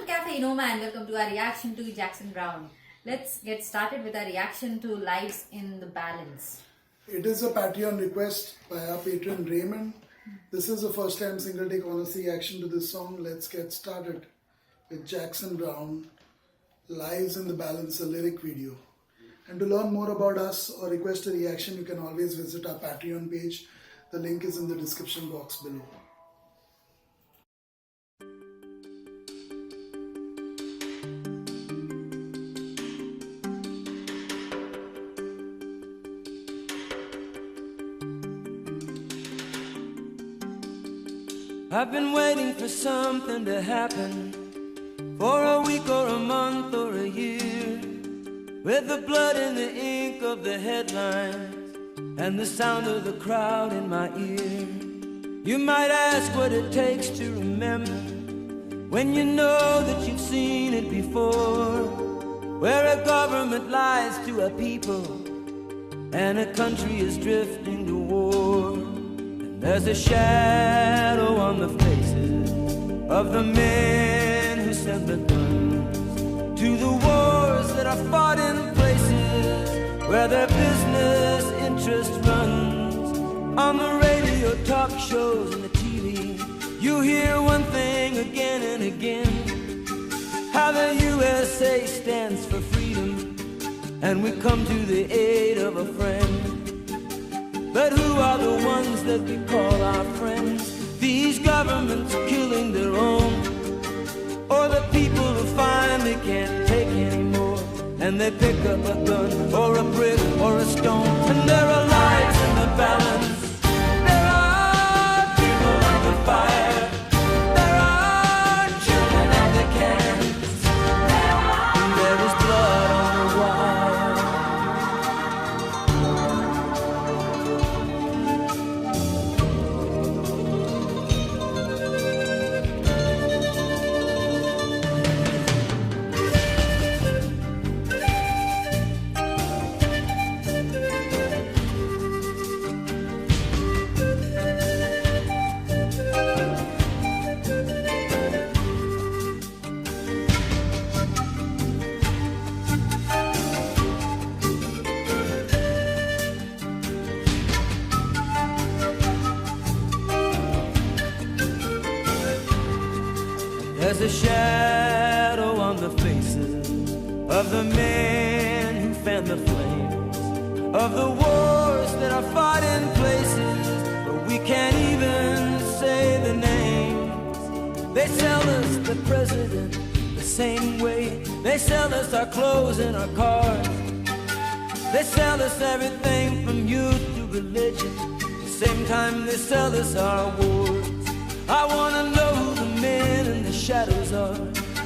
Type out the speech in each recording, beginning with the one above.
Cafe Noma and welcome to our reaction to Jackson Brown. Let's get started with our reaction to Lives in the Balance. It is a Patreon request by our patron Raymond. This is the first time Single Take honors reaction to this song. Let's get started with Jackson Brown, Lives in the Balance, a lyric video. And to learn more about us or request a reaction, you can always visit our Patreon page. The link is in the description box below. I've been waiting for something to happen, for a week or a month or a year, with the blood and the ink of the headlines and the sound of the crowd in my ear. You might ask what it takes to remember, when you know that you've seen it before, where a government lies to a people and a country is drifting to war. There's a shadow on the faces of the men who sent the guns to the wars that are fought in places where their business interest runs. On the radio, talk shows, and the TV, you hear one thing again and again, how the USA stands for freedom, and we come to the aid of a friend. But who are the ones that we call our friends? These governments killing their own, or the people who finally can't take anymore, and they pick up a gun or a brick or a stone, and there are lives in the balance. There are people under fire. There are children at the cannons. And there is blood on the wire. There's a shadow on the faces of the men who fan the flames of the wars that are fought in places where we can't even say the names. They sell us the president the same way they sell us our clothes and our cars. They sell us everything from youth to religion, the same time they sell us our wars. I wanna know who the men in the shadows are.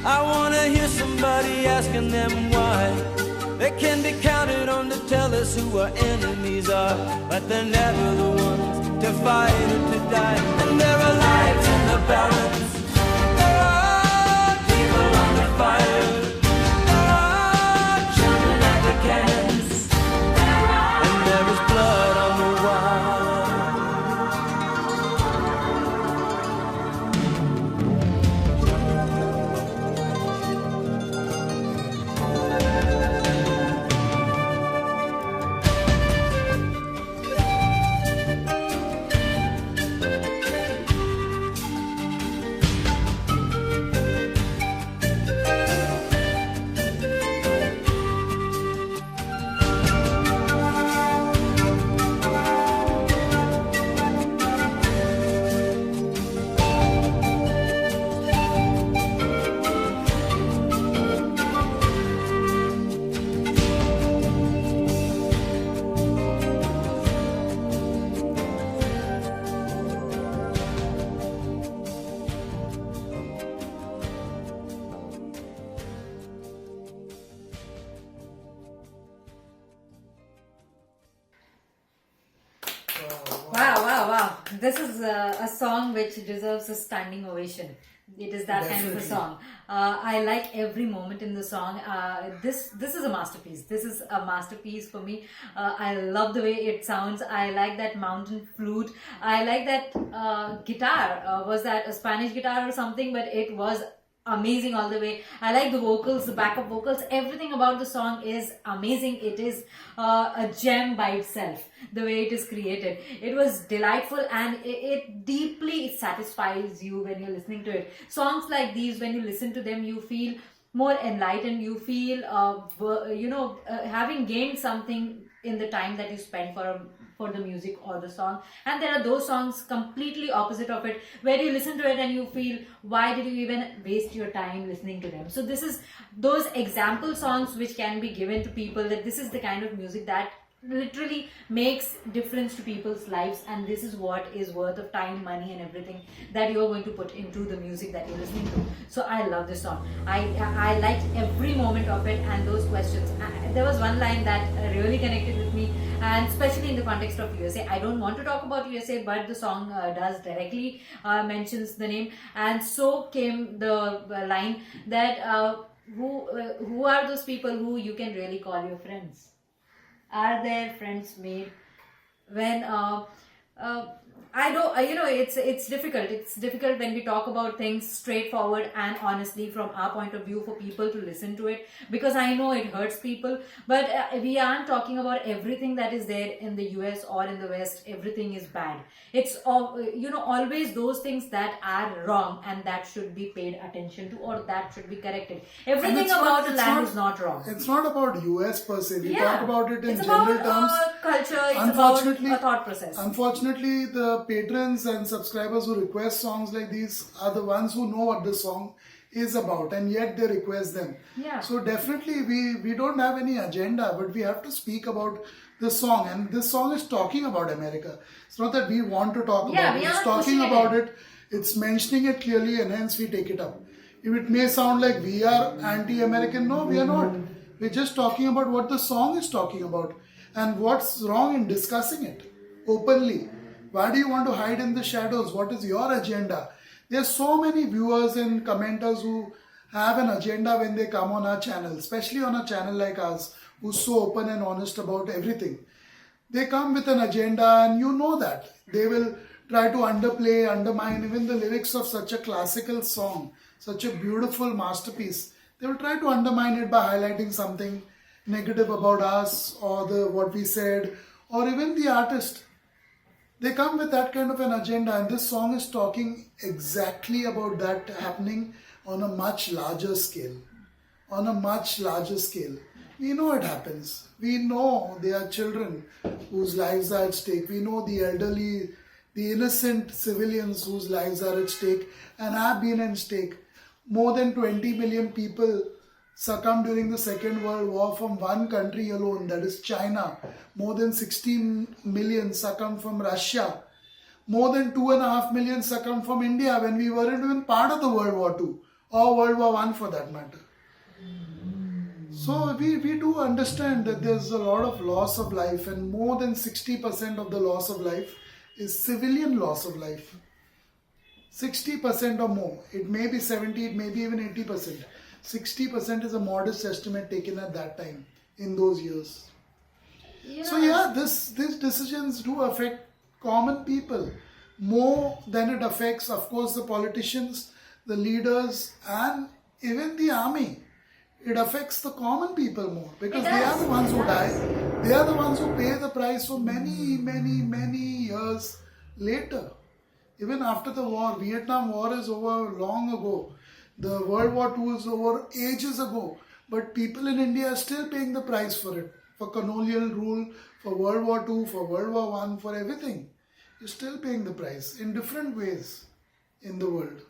I wanna hear somebody asking them why. They can be counted on to tell us who our enemies are, but they're never the ones to fight or to die. And there are lives in the balance. There are people under fire. There are children at the cannons. And there is blood on the wire. Wow. This is a song which deserves a standing ovation. It is that kind of a Definitely. song. I like every moment in the song. This is a masterpiece. This is a masterpiece for me. I love the way it sounds. I like that mountain flute. I like that guitar. Was that a Spanish guitar or something? But it was amazing all the way. I like the vocals, the backup vocals, everything about the song is amazing. It is a gem by itself, the way it is created. It was delightful, and it deeply satisfies you when you're listening to it. Songs like these, when you listen to them, you feel more enlightened. You feel having gained something in the time that you spend for the music or the song. And there are those songs completely opposite of it, where you listen to it and you feel, why did you even waste your time listening to them? So this is those example songs which can be given to people, that this is the kind of music that literally makes difference to people's lives, and this is what is worth of time, money, and everything that you're going to put into the music that you're listening to. So I love this song. I liked every moment of it, and those questions. There was one line that really connected with me, and especially in the context of USA. I don't want to talk about USA, but the song does directly mentions the name, and so came the line that who are those people who you can really call your friends? Are their friends made when I don't it's difficult. It's difficult when we talk about things straightforward and honestly from our point of view for people to listen to it, because I know it hurts people, but we aren't talking about everything that is there in the US or in the West. Everything is bad. It's always those things that are wrong and that should be paid attention to, or that should be corrected. Everything about the land is not wrong. It's not about US per se. We talk about it in it's general about, terms. Culture. It's about a thought process. Unfortunately, the patrons and subscribers who request songs like these are the ones who know what the song is about, and yet they request them. Yeah. So definitely we don't have any agenda, but we have to speak about the song, and this song is talking about America. It's not that we want to talk about it. It's talking about it. It's mentioning it clearly, and hence we take it up. If it may sound like we are anti-American, no, we are not. We're just talking about what the song is talking about and what's wrong in discussing it openly. Why do you want to hide in the shadows? What is your agenda? There's so many viewers and commenters who have an agenda when they come on our channel, especially on a channel like ours, who's so open and honest about everything. They come with an agenda, and you know that. They will try to underplay, undermine even the lyrics of such a classical song, such a beautiful masterpiece. They will try to undermine it by highlighting something negative about us, or what we said, or even the artist. They come with that kind of an agenda, and this song is talking exactly about that happening on a much larger scale. On a much larger scale. We know it happens. We know there are children whose lives are at stake. We know the elderly, the innocent civilians whose lives are at stake and have been at stake. More than 20 million people succumbed during the Second World War from one country alone, that is China. More than 16 million succumbed from Russia. More than 2.5 million succumbed from India when we weren't even part of the World War II or World War I for that matter. So we do understand that there's a lot of loss of life, and more than 60% of the loss of life is civilian loss of life. 60% or more. It may be 70, it may be even 80%. 60% is a modest estimate taken at that time, in those years. Yeah. So yeah, these decisions do affect common people more than it affects, of course, the politicians, the leaders, and even the army. It affects the common people more, because they are the ones who die. They are the ones who pay the price for many, many, many years later. Even after the war, Vietnam War is over long ago. The World War II is over ages ago. But people in India are still paying the price for it. For colonial rule, for World War II, for World War I, for everything. You're still paying the price in different ways in the world.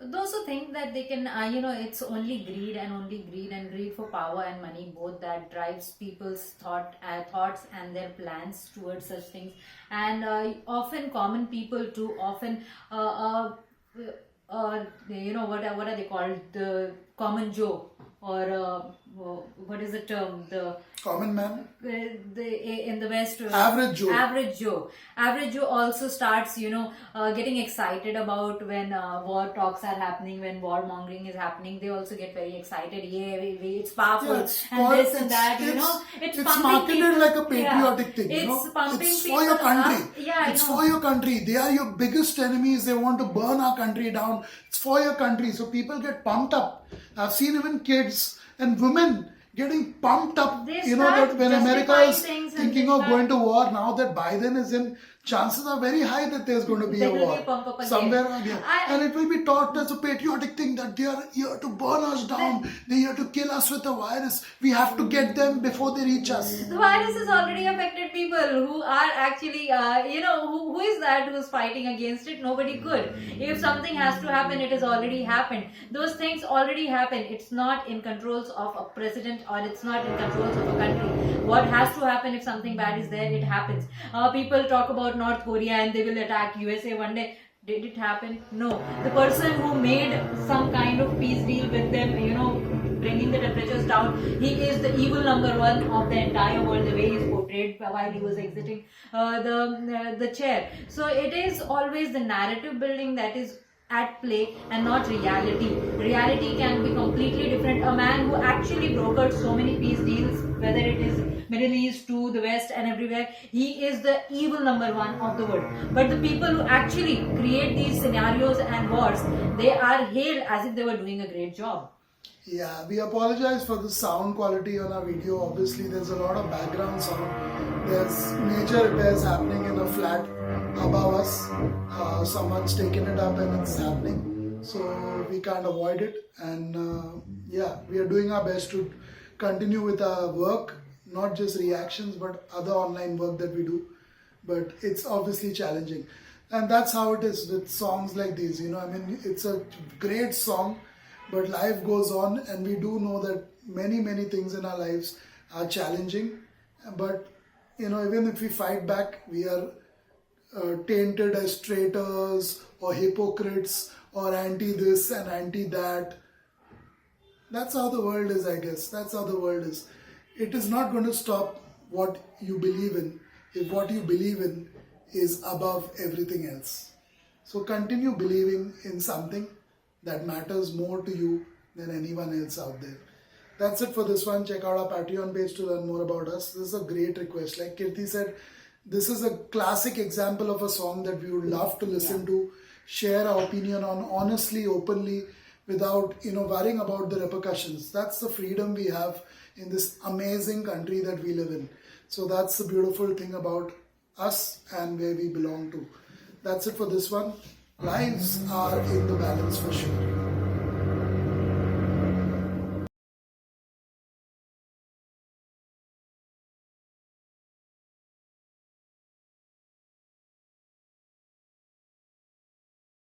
Those who think that they can, it's only greed and greed for power and money, both that drives people's thoughts and their plans towards such things. And often common people too, often, what are they called? The common Joe. or what is the term? Common man, In the West, Average Joe. Average Joe also starts, getting excited about when war talks are happening, when warmongering is happening. They also get very excited. Yeah, it's powerful, Yeah, it's and called- this and that. It's it's pumping marketed people. like a patriotic thing. It's pumping It's people for your country. up. Yeah, I it's know. for your country. They are your biggest enemies. They want to burn our country down. It's for your country. So people get pumped up. I've seen even kids and women getting pumped up. They That start when America justifying is things and thinking they of start- going to war, now that Biden is in, chances are very high that there's going to be There a will be war a pump up again. somewhere around here. I- And it will be taught as a patriotic thing that they are here to burn us down. They're here to kill us with a virus. We have to get them before they reach us. The virus has already affected people who are actually, who is that who's fighting against it? Nobody could. If something has to happen, it has already happened. Those things already happen. It's not in controls of a president, or it's not in controls of a country. What has to happen if something bad is there, it happens. People talk about North Korea and they will attack USA one day. Did it happen? No. The person who made some kind of peace deal with them, bringing the temperatures down, he is the evil number one of the entire world, the way he's portrayed while he was exiting the chair. So it is always the narrative building that is at play and not reality. Reality can be completely different. A man who actually brokered so many peace deals, whether it is Middle East to the West and everywhere, he is the evil number one of the world. But the people who actually create these scenarios and wars, they are hailed as if they were doing a great job. Yeah, we apologize for the sound quality on our video. Obviously, there's a lot of background sound. There's major repairs happening in a flat above us. Someone's taken it up and it's happening. So we can't avoid it. And we are doing our best to continue with our work, not just reactions, but other online work that we do. But it's obviously challenging. And that's how it is with songs like these. It's a great song. But life goes on, and we do know that many things in our lives are challenging. But, even if we fight back, we are tainted as traitors or hypocrites or anti this and anti that. That's how the world is, I guess. That's how the world is. It is not going to stop what you believe in if what you believe in is above everything else. So continue believing in something that matters more to you than anyone else out there. That's it for this one. Check out our Patreon page to learn more about us. This is a great request. Like Kirti said, this is a classic example of a song that we would love to listen to, share our opinion on honestly, openly, without worrying about the repercussions. That's the freedom we have in this amazing country that we live in. So that's the beautiful thing about us and where we belong to. That's it for this one. Lives are in the balance for sure.